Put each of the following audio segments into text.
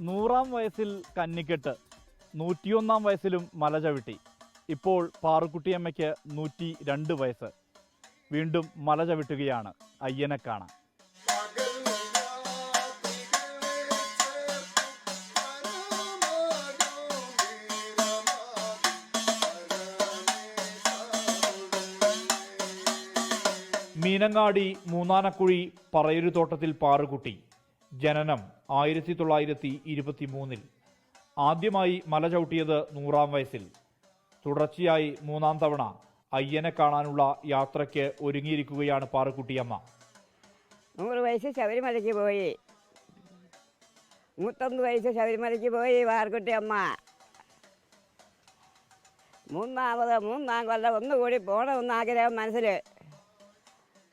100-ാം വയസ്സിൽ കന്നിക്കെട്ട്, 101-ാം വയസ്സിലും മല ചവിട്ടി. ഇപ്പോൾ പാറുക്കുട്ടിയമ്മയ്ക്ക് 102 വയസ്സ്. വീണ്ടും മല ചവിട്ടുകയാണ് അയ്യനെ കാണാൻ. മീനങ്ങാടി മൂന്നാനക്കുഴി പറയരുതോട്ടത്തിൽ പാറുക്കുട്ടി. ജനനം 1923. ആദ്യമായി മല ചവിട്ടിയത് 100-ാം വയസ്സിൽ. തുടർച്ചയായി 3-ാം തവണ അയ്യനെ കാണാനുള്ള യാത്രയ്ക്ക് ഒരുങ്ങിയിരിക്കുകയാണ് പാറുക്കുട്ടിയമ്മ. 100 വയസ്സ് ശബരിമലയ്ക്ക് പോയി, 101 വയസ്സ് ശബരിമലയ്ക്ക് പോയി പാറുക്കുട്ടിയമ്മ. 3-ാം കൊല്ലം ഒന്നുകൂടി പോകണമെന്ന് ആഗ്രഹം മനസ്സിൽ.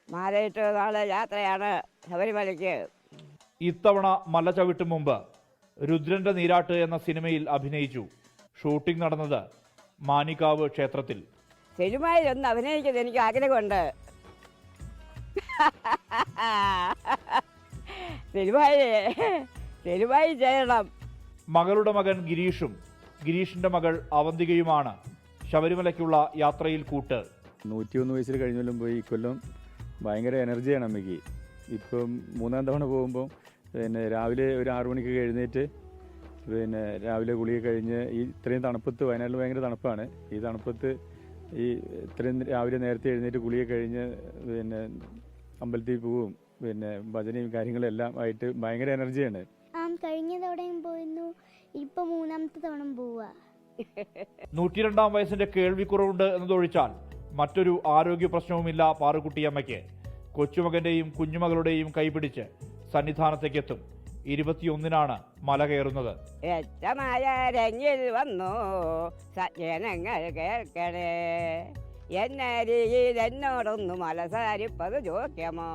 മാലയിട്ട് നാളെ യാത്രയാണ് ശബരിമലയ്ക്ക്. ഇത്തവണ മല ചവിട്ടും മുമ്പ് രുദ്രന്റെ നീരാട്ട് എന്ന സിനിമയിൽ അഭിനയിച്ചു. ഷൂട്ടിംഗ് നടന്നത് മാനികാവ് ക്ഷേത്രത്തിൽ. സിനിമയിൽ ഒന്ന് അഭിനയിക്കുന്നത് എനിക്ക് ആഗ്രഹമുണ്ട്. സിനിമയിൽ ചെയ്യണം. മകളുടെ മകൻ ഗിരീഷും ഗിരീഷിന്റെ മകൾ അവന്തികയുമാണ് ശബരിമലയ്ക്കുള്ള യാത്രയിൽ കൂട്ട്. 101 വയസ്സിൽ കഴിഞ്ഞാലും പോയി. ഇക്കൊല്ലം ഭയങ്കര എനർജിയാണ് അമ്മയ്ക്ക്. ഇപ്പം 3-ാം തവണ പോകുമ്പോൾ രാവിലെ ഒരു 6 മണിക്ക് എഴുന്നേറ്റ് രാവിലെ കുളിയെ കഴിഞ്ഞ് ഈ ഇത്രയും തണുപ്പത്ത്, വയനാട്ടിൽ ഭയങ്കര തണുപ്പാണ്, ഈ തണുപ്പത്ത് ഇത്രയും രാവിലെ നേരത്തെ എഴുന്നേറ്റ് കുളിയെ കഴിഞ്ഞ് അമ്പലത്തിൽ പോവും, ഭജനയും കാര്യങ്ങളെല്ലാം ആയിട്ട് ഭയങ്കര എനർജിയാണ്. കഴിഞ്ഞ തവണയും പോയിരുന്നു, ഇപ്പൊ 3-ാമത്തെ തവണ പോവുക. 102-ാം വയസ്സിന്റെ കേൾവിക്കുറവുണ്ട് എന്നതൊഴിച്ചാൽ മറ്റൊരു ആരോഗ്യ പ്രശ്നവുമില്ല പാറുക്കുട്ടിയമ്മയ്ക്ക്. കൊച്ചുമകന്റെയും കുഞ്ഞുമകളുടെയും കൈപിടിച്ച് സന്നിധാനത്തേക്കെത്തും. 21-നാണ് മല കയറുന്നത്. രംഗിൽ വന്നു സജ്ജനങ്ങൾ കേൾക്കണേ, എന്നരികിൽ എന്നോടൊന്നു മലസാരിപ്പത് ചോദ്യമോ.